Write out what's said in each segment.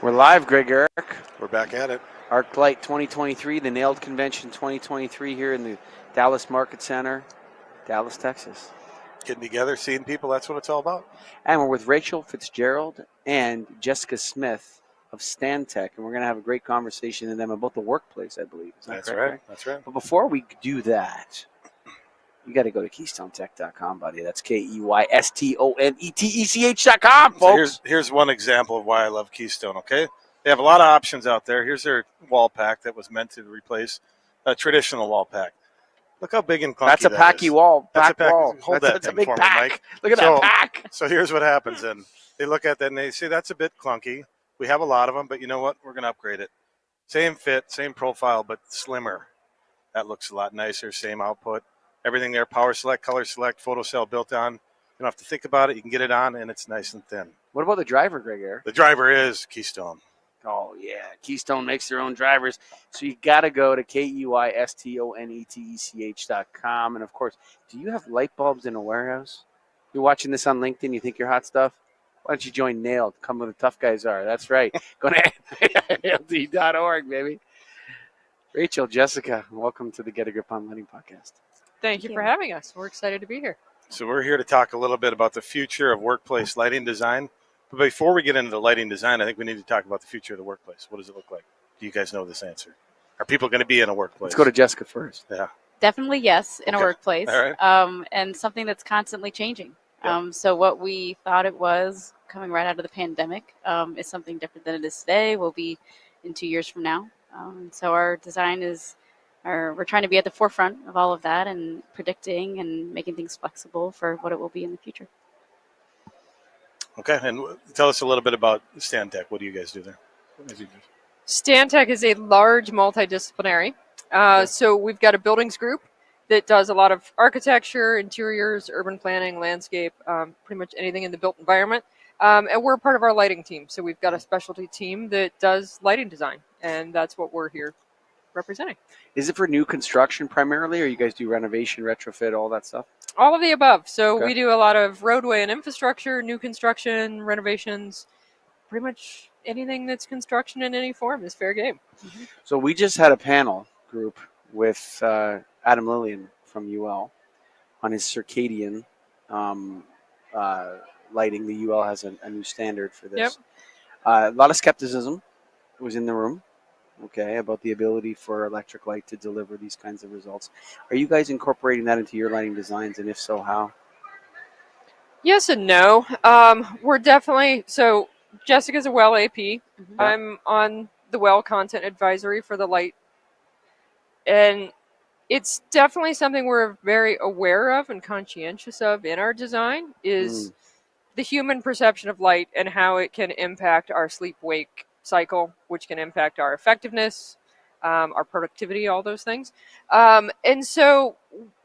We're live, Greg Eric. We're back at it. Archlight 2023, the Nailed Convention 2023 here in the Dallas Market Center, Dallas, Texas. Getting together, seeing people, that's what it's all about. And we're with Rachel Fitzgerald and Jessica Smith of Stantec, and we're going to have a great conversation with them about the workplace, I believe. Is that That's correct, right. Greg? That's right. But before we do that, you got to go to KeystoneTech.com, buddy. That's KeystoneTech.com, folks. So here's one example of why I love Keystone, okay? They have a lot of options out there. Here's their wall pack that was meant to replace a traditional wall pack. Look how big and clunky That's a packy wall. That's a pack. Wall. Hold that's that a big for pack. me, Mike. Look at that pack. So here's what happens, and they look at that and they say, that's a bit clunky. We have a lot of them, but you know what? We're going to upgrade it. Same fit, same profile, but slimmer. That looks a lot nicer, same output. Everything there, power select, color select, photo cell built on. You don't have to think about it. You can get it on, and it's nice and thin. What about the driver, Greg Air? The driver is Keystone. Oh, yeah. Keystone makes their own drivers. So you got to go to KeystoneTech.com. And, of course, do you have light bulbs in a warehouse? You're watching this on LinkedIn. You think you're hot stuff? Why don't you join Nailed? Come where the tough guys are. That's right. Go to ALD.org, baby. Rachel, Jessica, welcome to the Get a Grip on Lighting podcast. Thank you for having us. We're excited to be here. So we're here to talk a little bit about the future of workplace lighting design. But before we get into the lighting design, I think we need to talk about the future of the workplace. What does it look like? Do you guys know this answer? Are people going to be in a workplace? Let's go to Jessica first. Yeah. Definitely yes, in a workplace. All right. And something that's constantly changing. Yeah. So what we thought it was coming right out of the pandemic is something different than it is today, will be in 2 years from now. So our design we're trying to be at the forefront of all of that and predicting and making things flexible for what it will be in the future. Okay, and tell us a little bit about Stantec. What do you guys do there? Stantec is a large multidisciplinary. So we've got a buildings group that does a lot of architecture, interiors, urban planning, landscape, pretty much anything in the built environment. And we're part of our lighting team. So we've got a specialty team that does lighting design, and that's what we're here representing. Is it for new construction primarily, or you guys do renovation, retrofit, all that stuff? All of the above. So Okay. we do a lot of roadway and infrastructure, new construction, renovations, pretty much anything that's construction in any form is fair game. Mm-hmm. So we just had a panel group with Adam Lillian from UL on his circadian lighting. The UL has a new standard for this. Yep. A lot of skepticism was in the room, okay, about the ability for electric light to deliver these kinds of results. Are you guys incorporating that into your lighting designs, and if so, how? Yes and no. We're definitely, so Jessica's a WELL AP. Mm-hmm. I'm on the WELL content advisory for the light. And it's definitely something we're very aware of and conscientious of in our design is the human perception of light and how it can impact our sleep-wake cycle, which can impact our effectiveness, our productivity, all those things. And so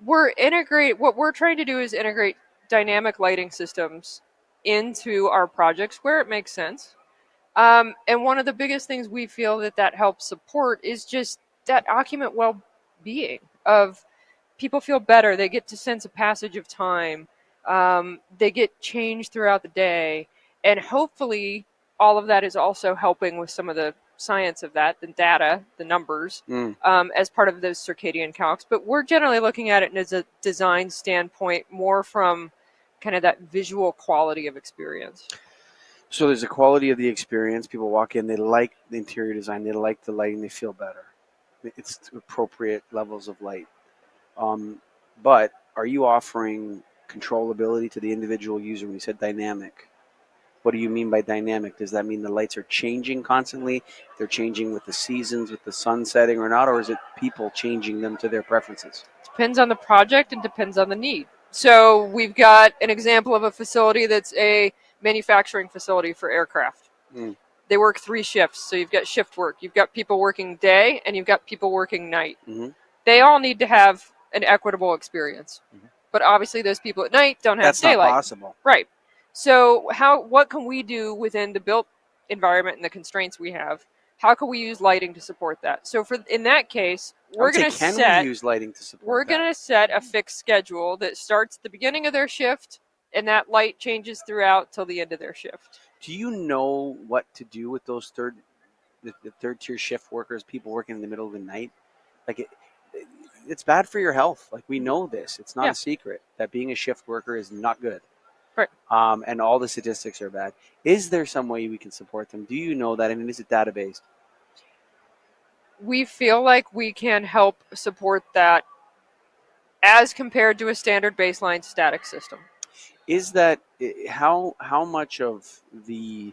what we're trying to do is integrate dynamic lighting systems into our projects where it makes sense. And one of the biggest things we feel that helps support is just that occupant well-being of people feel better. They get to sense a passage of time. They get changed throughout the day. And hopefully all of that is also helping with some of the science of that, the data, the numbers, as part of those circadian calcs. But we're generally looking at it as a design standpoint more from kind of that visual quality of experience. So there's a quality of the experience. People walk in, they like the interior design, they like the lighting, they feel better. It's appropriate levels of light. But are you offering controllability to the individual user when you said dynamic? What do you mean by dynamic? Does that mean the lights are changing constantly? They're changing with the seasons, with the sun setting or not? Or is it people changing them to their preferences? Depends on the project and depends on the need. So we've got an example of a facility that's a manufacturing facility for aircraft. They work 3 shifts. So you've got shift work. You've got people working day and you've got people working night. Mm-hmm. They all need to have an equitable experience. Mm-hmm. But obviously those people at night don't have daylight. That's not possible. Right. So what can we do within the built environment and the constraints we have? How can we use lighting to support that? So in that case, we're going to use lighting to support We're going to set a fixed schedule that starts at the beginning of their shift and that light changes throughout till the end of their shift. Do you know what to do with those the third tier shift workers, people working in the middle of the night? Like it's bad for your health. Like we know this. It's not Yeah. a secret that being a shift worker is not good. Right. And all the statistics are bad. Is there some way we can support them? Do you know that? I mean, is it database? We feel like we can help support that as compared to a standard baseline static system. Is that how much of the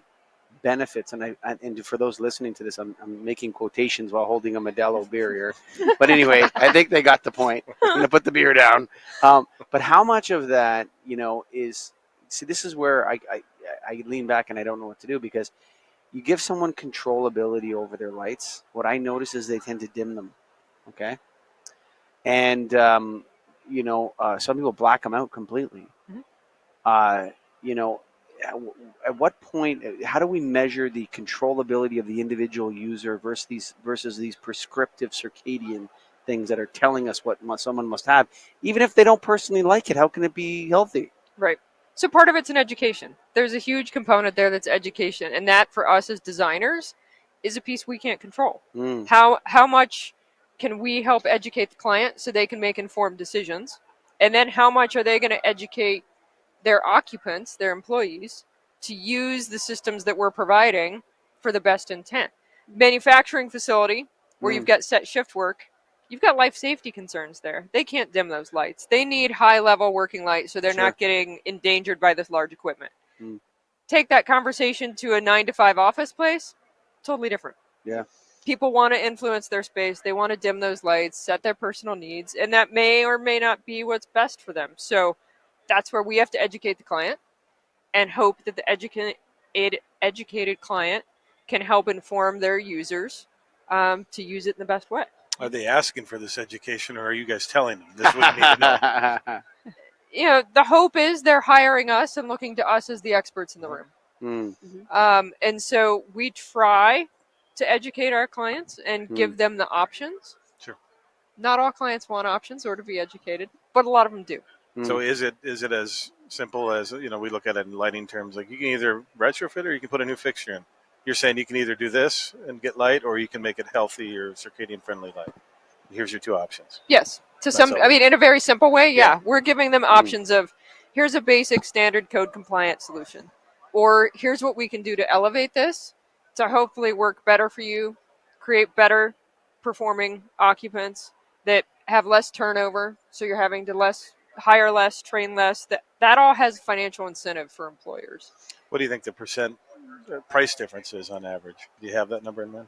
benefits, and for those listening to this, I'm making quotations while holding a Modelo beer here. But anyway, I think they got the point. I'm going to put the beer down. But how much of that, is, see, this is where I lean back and I don't know what to do, because you give someone controllability over their lights. What I notice is they tend to dim them. Okay. And, some people black them out completely. Mm-hmm. At what point, how do we measure the controllability of the individual user versus these prescriptive circadian things that are telling us what someone must have, even if they don't personally like it? How can it be healthy? Right. So part of it's an education. There's a huge component there that's education, and that for us as designers is a piece we can't control. Mm. How much can we help educate the client so they can make informed decisions, and then how much are they going to educate their occupants, their employees, to use the systems that we're providing for the best intent. Manufacturing facility where you've got set shift work, you've got life safety concerns there. They can't dim those lights. They need high level working light so they're Sure. not getting endangered by this large equipment. Mm. Take that conversation to a 9 to 5 office place, totally different. Yeah. People want to influence their space. They want to dim those lights, set their personal needs, and that may or may not be what's best for them. So that's where we have to educate the client and hope that the educated client can help inform their users to use it in the best way. Are they asking for this education, or are you guys telling them this is what you need to know? The hope is they're hiring us and looking to us as the experts in the room. Mm. And so we try to educate our clients and give them the options. Sure. Not all clients want options or to be educated, but a lot of them do. So is it as simple as, we look at it in lighting terms, like you can either retrofit or you can put a new fixture in. You're saying you can either do this and get light, or you can make it healthy or circadian friendly light. Here's your two options. Yes. In a very simple way, yeah. We're giving them options of, here's a basic standard code compliant solution. Or here's what we can do to elevate this to hopefully work better for you, create better performing occupants that have less turnover, so you're having to hire less, train less. That all has financial incentive for employers. What do you think the percent price difference is on average? Do you have that number in mind?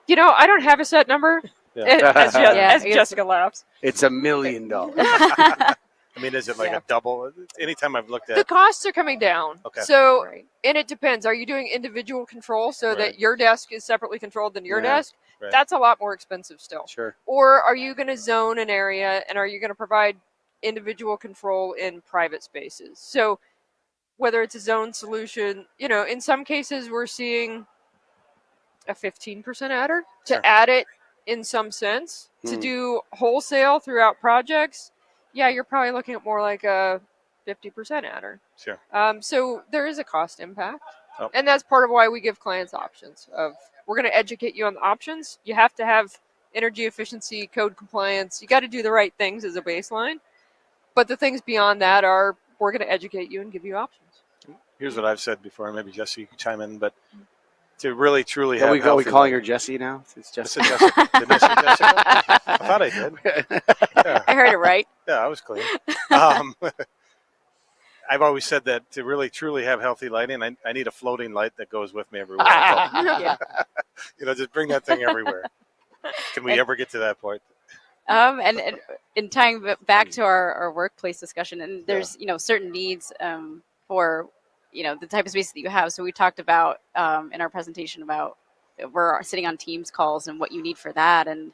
I don't have a set number. Yeah. As Jessica laughs. It's $1 million. I mean, is it like a double? Anytime I've looked at the costs are coming down. Okay. So, and it depends. Are you doing individual control so that your desk is separately controlled than your desk? Right. That's a lot more expensive still. Sure. Or are you going to zone an area, and are you going to provide individual control in private spaces? So whether it's a zone solution, in some cases we're seeing a 15% adder to add it in some sense. To do wholesale throughout projects, you're probably looking at more like a 50% adder. Sure. So there is a cost impact. Oh. And that's part of why we give clients options of, we're going to educate you on the options. You have to have energy efficiency, code compliance. You got to do the right things as a baseline. But the things beyond that are, we're going to educate you and give you options. Here's what I've said before. Maybe Jesse, you can chime in, but to really truly have. Are we calling her Jessie now? It's Jessica. Jessica. Didn't I say Jessica? I thought I did. Yeah. I heard it right. Yeah, I was clean. I've always said that to really truly have healthy lighting, I need a floating light that goes with me everywhere. Just bring that thing everywhere. Can we ever get to that point? And in tying back to our workplace discussion, and there's certain needs for the type of space that you have. So we talked about in our presentation about we're sitting on Teams calls and what you need for that, and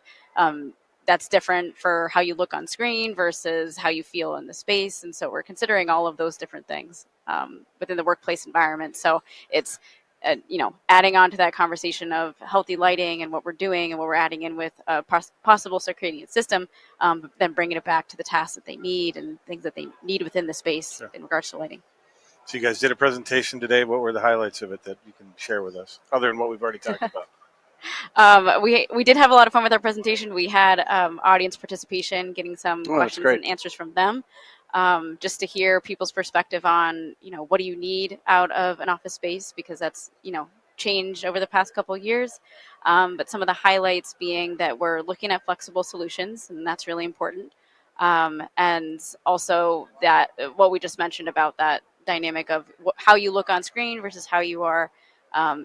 that's different for how you look on screen versus how you feel in the space. And so we're considering all of those different things within the workplace environment. So it's adding on to that conversation of healthy lighting and what we're doing and what we're adding in with a possible circadian system, then bringing it back to the tasks that they need and things that they need within the space in regards to lighting. So you guys did a presentation today. What were the highlights of it that you can share with us, other than what we've already talked about? We did have a lot of fun with our presentation. We had audience participation, getting some Oh, that's questions great. and answers from them, just to hear people's perspective on what do you need out of an office space, because that's changed over the past couple of years. But some of the highlights being that we're looking at flexible solutions, and that's really important. And also that what we just mentioned about that dynamic of how you look on screen versus how you are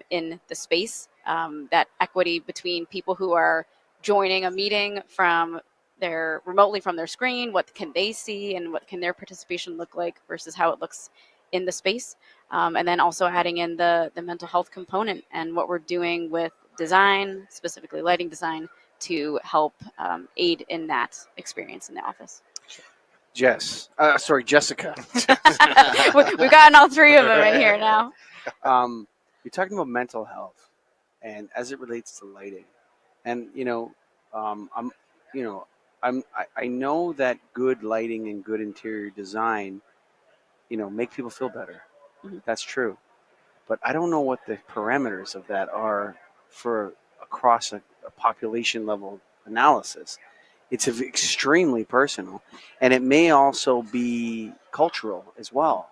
in the space, that equity between people who are joining a meeting from their remotely from their screen, what can they see and what can their participation look like versus how it looks in the space. And then also adding in the mental health component and what we're doing with design, specifically lighting design, to help aid in that experience in the office. Jessica. We've gotten all three of them in here now. You're talking about mental health, and as it relates to lighting, and I'm, you know, I know that good lighting and good interior design, make people feel better. Mhm. That's true, but I don't know what the parameters of that are for across a population level analysis. It's extremely personal, and it may also be cultural as well.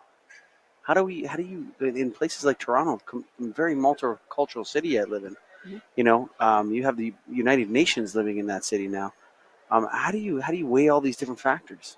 How do you, in places like Toronto, very multicultural city I live in, Mhm. you have the United Nations living in that city now. How do you weigh all these different factors?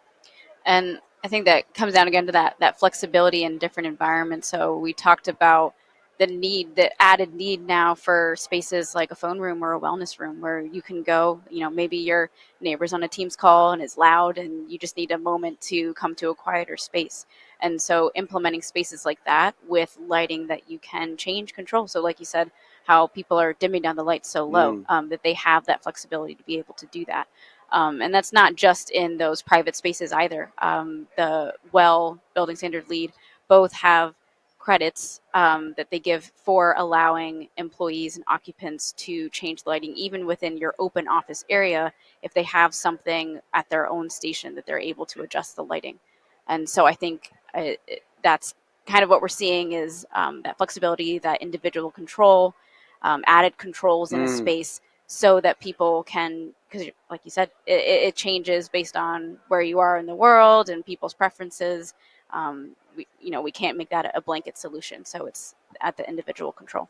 And I think that comes down again to that flexibility in different environments. So we talked about the added need now for spaces like a phone room or a wellness room where you can go, maybe your neighbor's on a Teams call and is loud and you just need a moment to come to a quieter space. And so implementing spaces like that with lighting that you can change control. So like you said, how people are dimming down the lights so low, Mm. that they have that flexibility to be able to do that. And that's not just in those private spaces either. The Building Standard Lead both have credits that they give for allowing employees and occupants to change the lighting, even within your open office area, if they have something at their own station that they're able to adjust the lighting. And so I think that's kind of what we're seeing is that flexibility, that individual control, added controls in a Mm. space so that people can, because like you said, it changes based on where you are in the world and people's preferences. We can't make that a blanket solution, so it's at the individual control.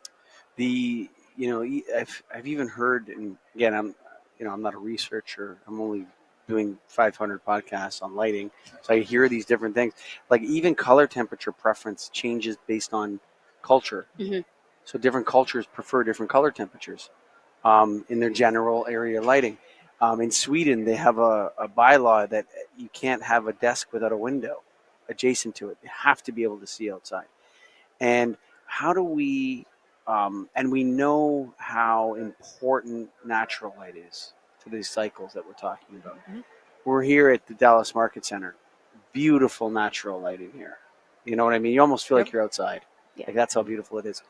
I've even heard, and again, I'm not a researcher. I'm only doing 500 podcasts on lighting, so I hear these different things. Like even color temperature preference changes based on culture. Mm-hmm. So different cultures prefer different color temperatures in their general area lighting. In Sweden, they have a bylaw that you can't have a desk without a window adjacent to it. You have to be able to see outside. And how do we, and we know how important natural light is to these cycles that we're talking about. Mhm. We're here at the Dallas Market Center. Beautiful natural lighting here. You know what I mean? You almost feel Yep. like you're outside. Yeah. Like that's how beautiful it is.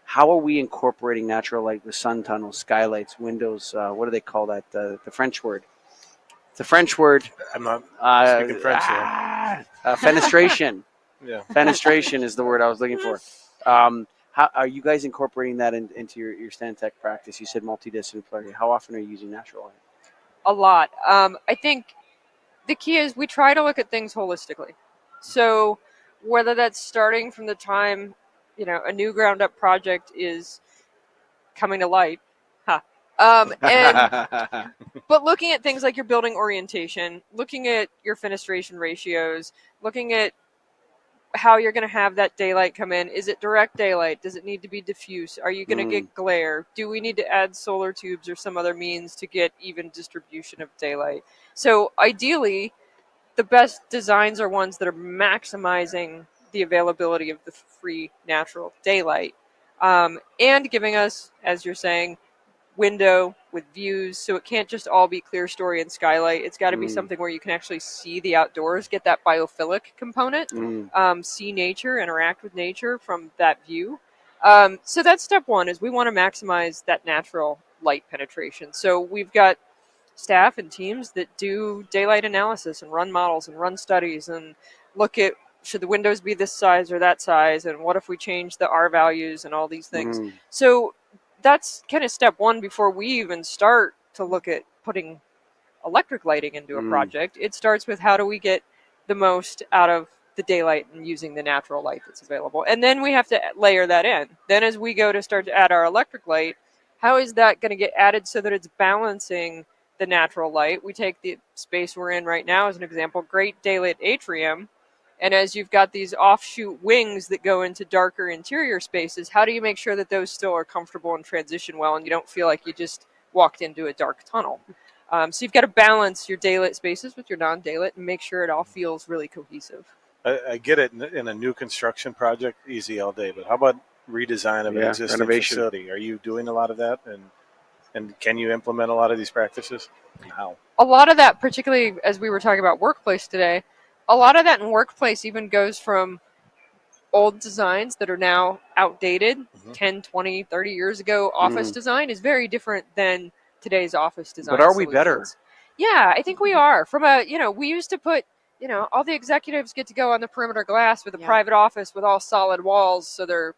How are we incorporating natural light with sun tunnels, skylights, windows? What do they call that? The French word. The French word. I'm not Uh, speaking French here. Fenestration. Yeah. Fenestration is the word I was looking for. How are you guys incorporating that into your stand tech practice? You said multidisciplinary. How often are you using natural light? A lot. I think the key is we try to look at things holistically. So whether that's starting from the time, a new ground up project is coming to light, and but looking at things like your building orientation, looking at your fenestration ratios, looking at how you're going to have that daylight come in. Is it direct daylight? Does it need to be diffuse? Are you going to get glare? Do we need to add solar tubes or some other means to get even distribution of daylight? So ideally, the best designs are ones that are maximizing the availability of the free natural daylight, and giving us, as you're saying, window with views, so it can't just all be clear story and skylight. It's got to be something where you can actually see the outdoors, get that biophilic component, see nature, interact with nature from that view. So that's step one, is we want to maximize that natural light penetration. So we've got staff and teams that do daylight analysis and run models and run studies and look at should the windows be this size or that size, and what if we change the R values and all these things. Mm. So that's kind of step one before we even start to look at putting electric lighting into a project. It starts with how do we get the most out of the daylight and using the natural light that's available. And then we have to layer that in. Then as we go to start to add our electric light, how is that going to get added so that it's balancing the natural light? We take the space we're in right now as an example, great daylit atrium. And as you've got these offshoot wings that go into darker interior spaces, how do you make sure that those still are comfortable and transition well and you don't feel like you just walked into a dark tunnel? So you've got to balance your daylit spaces with your non-daylit and make sure it all feels really cohesive. I get it in a new construction project, easy all day. But how about redesign of an existing renovation. facility? Are you doing a lot of that? And can you implement a lot of these practices? And how? A lot of that, particularly as we were talking about workplace today, a lot of that in workplace even goes from old designs that are now outdated, 10, 20, 30 years ago. Office design is very different than today's office design. But are we better? Yeah, I think we are. From a, we used to put, all the executives get to go on the perimeter glass with a private office with all solid walls so they're,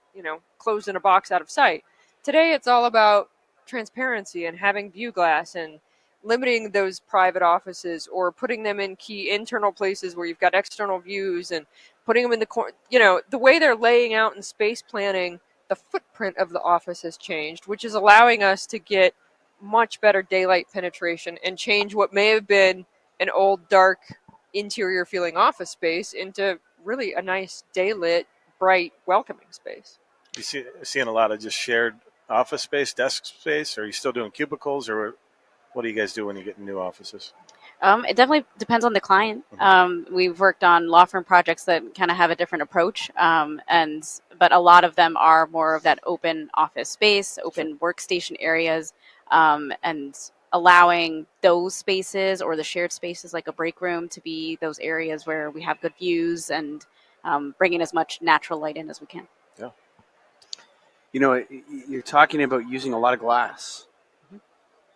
closed in a box out of sight. Today it's all about transparency and having view glass and limiting those private offices or putting them in key internal places where you've got external views and putting them in the corner. The way they're laying out in space planning, the footprint of the office has changed, which is allowing us to get much better daylight penetration and change what may have been an old, dark, interior feeling office space into really a nice daylit, bright, welcoming space. You seeing a lot of just shared office space, desk space? Or are you still doing cubicles, or what do you guys do when you get in new offices? It definitely depends on the client. We've worked on law firm projects that kind of have a different approach, but a lot of them are more of that open office space, open workstation areas, and allowing those spaces or the shared spaces like a break room to be those areas where we have good views and bringing as much natural light in as we can. Yeah. You're talking about using a lot of glass,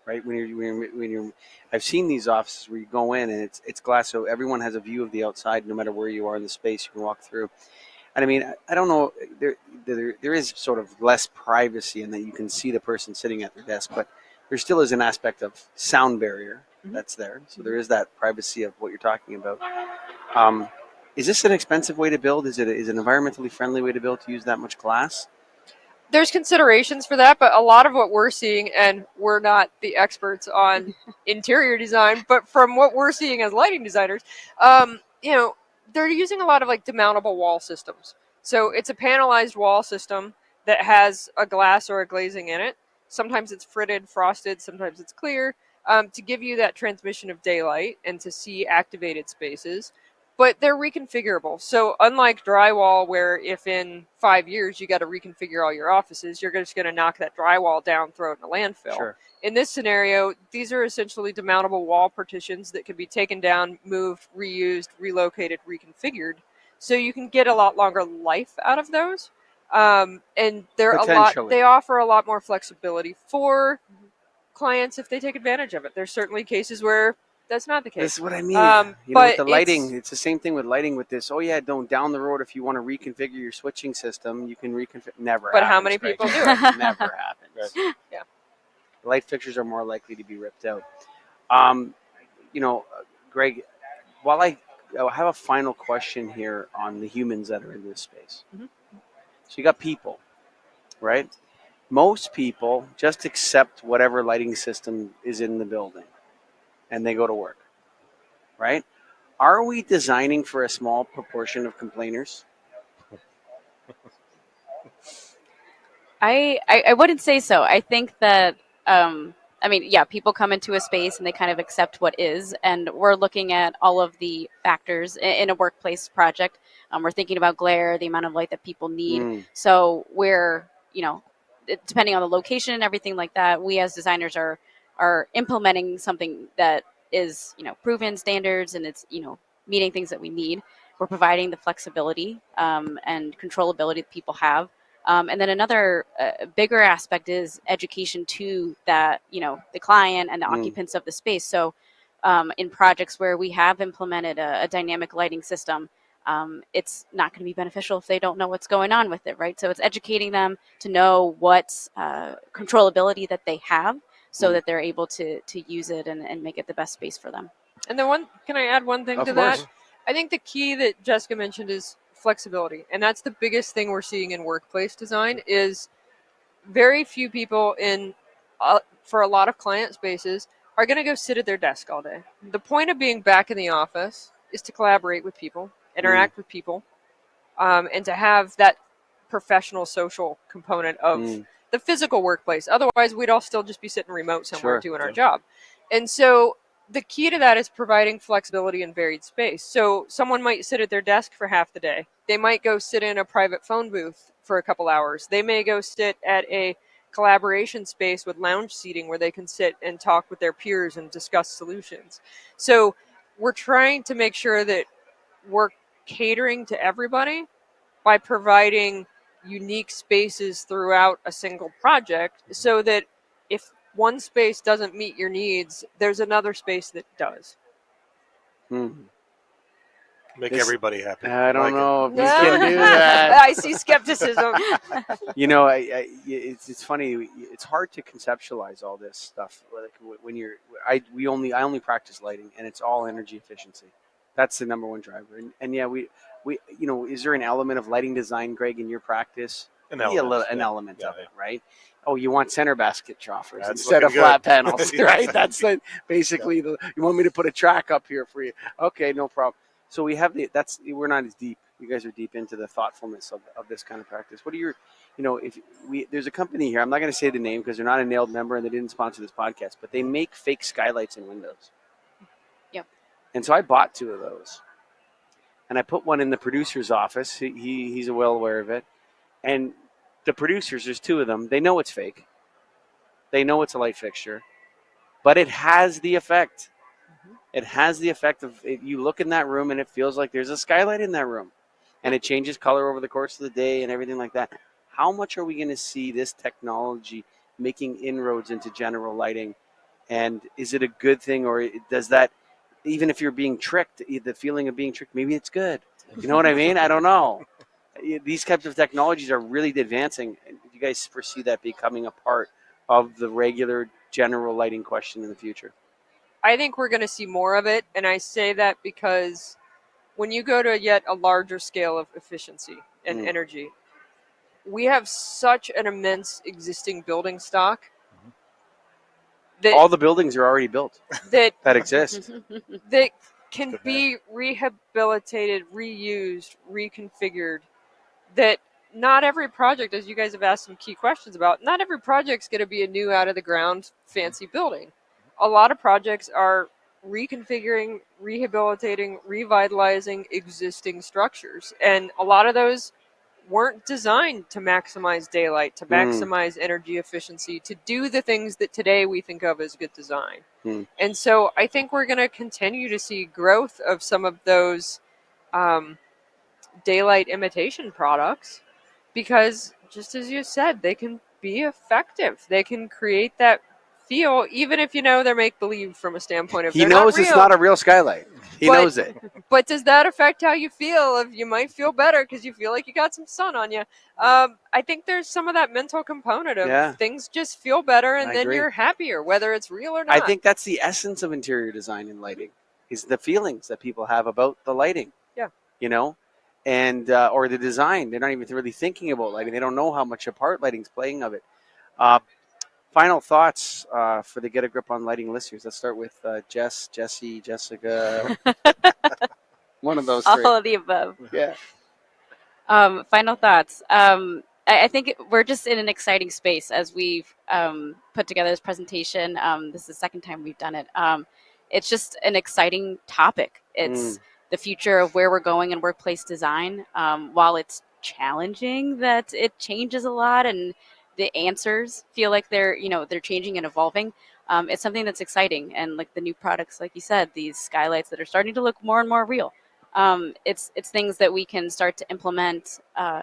right? When you're, I've seen these offices where you go in and it's glass, so everyone has a view of the outside, no matter where you are in the space. You can walk through, and I mean, I don't know, there is sort of less privacy in that you can see the person sitting at their desk, but there still is an aspect of sound barrier that's there. So there is that privacy of what you're talking about. Is this an expensive way to build? Is it an environmentally friendly way to build to use that much glass? There's considerations for that, but a lot of what we're seeing, and we're not the experts on interior design, but from what we're seeing as lighting designers, they're using a lot of like demountable wall systems. So it's a panelized wall system that has a glass or a glazing in it. Sometimes it's fritted, frosted, sometimes it's clear, to give you that transmission of daylight and to see activated spaces. But they're reconfigurable. So unlike drywall, where if in 5 years you got to reconfigure all your offices, you're just going to knock that drywall down, throw it in a landfill. Sure. In this scenario, these are essentially demountable wall partitions that can be taken down, moved, reused, relocated, reconfigured. So you can get a lot longer life out of those. And they're they offer a lot more flexibility for clients if they take advantage of it. There's certainly cases where that's not the case. This is what I mean. But with the lighting, it's the same thing with lighting with this. Oh yeah, down the road, if you want to reconfigure your switching system, you can reconfigure. Never. But happens, how many Greg. people do it? Never happens. Right. Yeah. Light fixtures are more likely to be ripped out. Greg, while I have a final question here on the humans that are in this space. Mm-hmm. So you got people, right? Most people just accept whatever lighting system is in the building, and they go to work, right? Are we designing for a small proportion of complainers? I wouldn't say so. I think that, people come into a space and they kind of accept what is, and we're looking at all of the factors in a workplace project. We're thinking about glare, the amount of light that people need. So we're, depending on the location and everything like that, we as designers are implementing something that is, proven standards, and it's, meeting things that we need. We're providing the flexibility and controllability that people have. And then another bigger aspect is education to that, the client and the occupants of the space. So in projects where we have implemented a dynamic lighting system, it's not going to be beneficial if they don't know what's going on with it, right? So it's educating them to know what controllability that they have so that they're able to use it and make it the best space for them. And can I add one thing Of to course. that? I think the key that Jessica mentioned is flexibility. And that's the biggest thing we're seeing in workplace design is very few people for a lot of client spaces are going to go sit at their desk all day. The point of being back in the office is to collaborate with people, interact with people, and to have that professional social component of the physical workplace. Otherwise, we'd all still just be sitting remote somewhere doing our job. And so the key to that is providing flexibility and varied space. So someone might sit at their desk for half the day. They might go sit in a private phone booth for a couple hours. They may go sit at a collaboration space with lounge seating where they can sit and talk with their peers and discuss solutions. So we're trying to make sure that we're catering to everybody by providing unique spaces throughout a single project so that if one space doesn't meet your needs, there's another space that does. Make everybody happy. I don't Like know if you can do that. I see skepticism. You know, it's funny. It's hard to conceptualize all this stuff. Like when I only practice lighting, and it's all energy efficiency. That's the number one driver. And yeah, we is there an element of lighting design, Greg, in your practice? An element, an element of it, right? Oh, you want center basket troffers That's instead of looking flat good. panels, Yeah. right? That's basically you want me to put a track up here for you? Okay, no problem. So we have we're not as deep. You guys are deep into the thoughtfulness of this kind of practice. What are your, there's a company here. I'm not going to say the name because they're not a nailed member and they didn't sponsor this podcast, but they make fake skylights in windows. Yep. And so I bought 2 of those, and I put one in the producer's office. He's well aware of it, and the producers, there's 2 of them. They know it's fake. They know it's a light fixture, but it has the effect. It has the effect of you look in that room and it feels like there's a skylight in that room, and it changes color over the course of the day and everything like that. How much are we going to see this technology making inroads into general lighting? And is it a good thing, or does that, even if you're being tricked, the feeling of being tricked, maybe it's good? You know what I mean? I don't know. These types of technologies are really advancing. Do you guys foresee that becoming a part of the regular general lighting question in the future? I think we're going to see more of it, and I say that because when you go to yet a larger scale of efficiency and energy, we have such an immense existing building stock that all the buildings are already built that exist. that can be rehabilitated, reused, reconfigured. That not every project, as you guys have asked some key questions about, not every project's going to be a new out of the ground fancy building. A lot of projects are reconfiguring, rehabilitating, revitalizing existing structures. And a lot of those weren't designed to maximize daylight, to maximize energy efficiency, to do the things that today we think of as good design. And so I think we're going to continue to see growth of some of those daylight imitation products because, just as you said, they can be effective. They can create that feel, even if they're make-believe from a standpoint of he knows it's not a real skylight. He knows it. But does that affect how you feel? If you might feel better because you feel like you got some sun on you. I think there's some of that mental component of things just feel better, and then you're happier, whether it's real or not. I think that's the essence of interior design and lighting, is the feelings that people have about the lighting. Yeah. And or the design. They're not even really thinking about lighting. They don't know how much a part lighting's playing of it. Final thoughts for the Get a Grip on Lighting listeners. Let's start with Jesse, Jessica. One of those 3. All of the above. Yeah. Final thoughts. I think we're just in an exciting space as we've put together this presentation. This is the second time we've done it. It's just an exciting topic. It's the future of where we're going in workplace design. While it's challenging that it changes a lot and the answers feel like they're changing and evolving. It's something that's exciting, and like the new products, like you said, these skylights that are starting to look more and more real. It's things that we can start to implement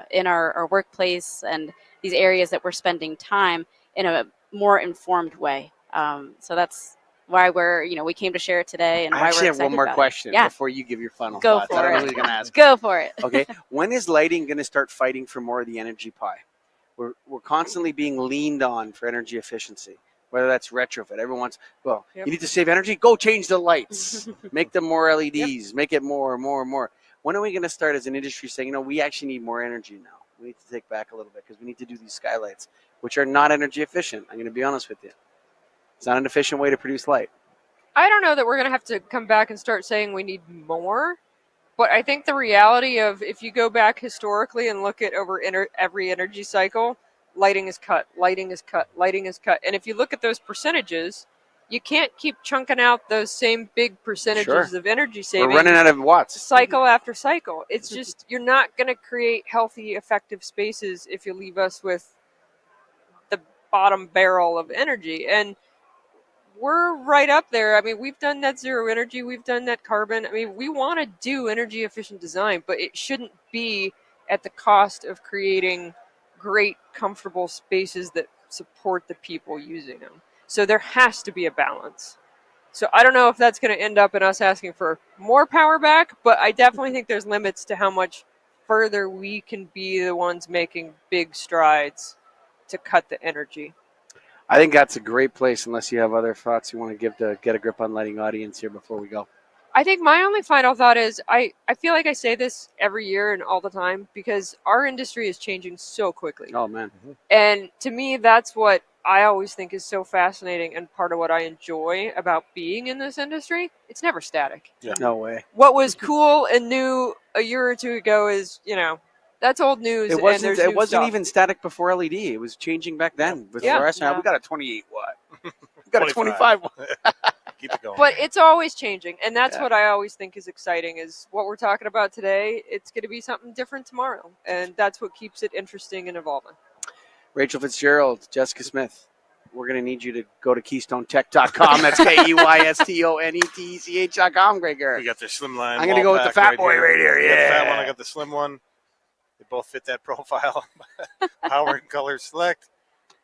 in our workplace and these areas that we're spending time in a more informed way. So that's why we're, we came to share it today and I why actually we're have excited one more about question it. Yeah, before you give your final go thoughts. I for don't know it. who's going to ask. Go for it. Okay, when is lighting going to start fighting for more of the energy pie? We're constantly being leaned on for energy efficiency, whether that's retrofit. Everyone's, well, Yep. you need to save energy? Go change the lights. Make them more LEDs. Make it more and more and more. When are we going to start as an industry saying, we actually need more energy now? We need to take back a little bit because we need to do these skylights, which are not energy efficient. I'm going to be honest with you. It's not an efficient way to produce light. I don't know that we're going to have to come back and start saying we need more. But I think the reality of, if you go back historically and look at over every energy cycle, lighting is cut, lighting is cut, lighting is cut. And if you look at those percentages, you can't keep chunking out those same big percentages Sure. of energy We're savings running out of watts. cycle after cycle. It's just, you're not going to create healthy, effective spaces if you leave us with the bottom barrel of energy. And we're right up there. I mean, we've done net zero energy, we've done net carbon. I mean, we want to do energy efficient design, but it shouldn't be at the cost of creating great, comfortable spaces that support the people using them. So there has to be a balance. So I don't know if that's going to end up in us asking for more power back, but I definitely think there's limits to how much further we can be the ones making big strides to cut the energy. I think that's a great place, unless you have other thoughts you want to give to Get a Grip on Lighting audience here before we go. I think my only final thought is I feel like I say this every year and all the time because our industry is changing so quickly. Oh, man. And to me, that's what I always think is so fascinating and part of what I enjoy about being in this industry. It's never static. Yeah. No way. What was cool and new a year or two ago is, that's old news. It wasn't. And there's It new wasn't stuff. even static before LED. It was changing back then. With Yeah. fluorescent, Yeah. we got a 28 watt. We got a 25. 25 watt. Keep it going. But it's always changing, and that's Yeah. what I always think is exciting. Is what we're talking about today. It's going to be something different tomorrow, and that's what keeps it interesting and evolving. Rachel Fitzgerald, Jessica Smith. We're going to need you to go to KeystoneTech.com. That's KeystoneTech.com, Greg We Garrett. got the slim line. I'm going to go with the fat boy right here. I got the fat one. I Yeah. got the slim one. They both fit that profile. Power and color select,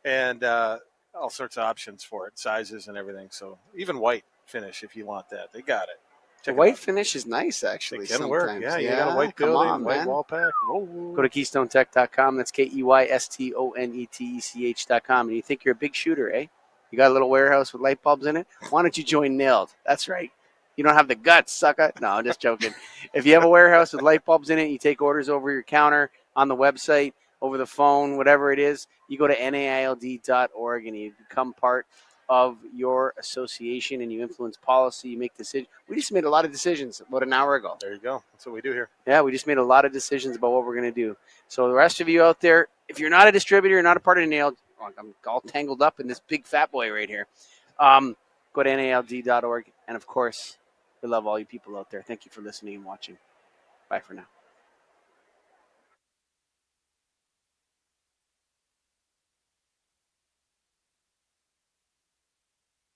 and all sorts of options for it, sizes and everything. So even white finish if you want that, they got it. The Check it white out. finish is nice, actually. It can work. sometimes. Yeah, you got a white come building, on, white man. wall pack. Go to KeystoneTech.com. That's KeystoneTech.com. And you think you're a big shooter, eh? You got a little warehouse with light bulbs in it? Why don't you join Nailed? That's right. You don't have the guts, sucker. No, I'm just joking. If you have a warehouse with light bulbs in it, you take orders over your counter, on the website, over the phone, whatever it is, you go to naild.org and you become part of your association and you influence policy, you make decisions. We just made a lot of decisions about an hour ago. There you go. That's what we do here. Yeah, we just made a lot of decisions about what we're going to do. So the rest of you out there, if you're not a distributor, you're not a part of Nailed, I'm all tangled up in this big fat boy right here. Go to naild.org. And of course, we love all you people out there. Thank you for listening and watching. Bye for now.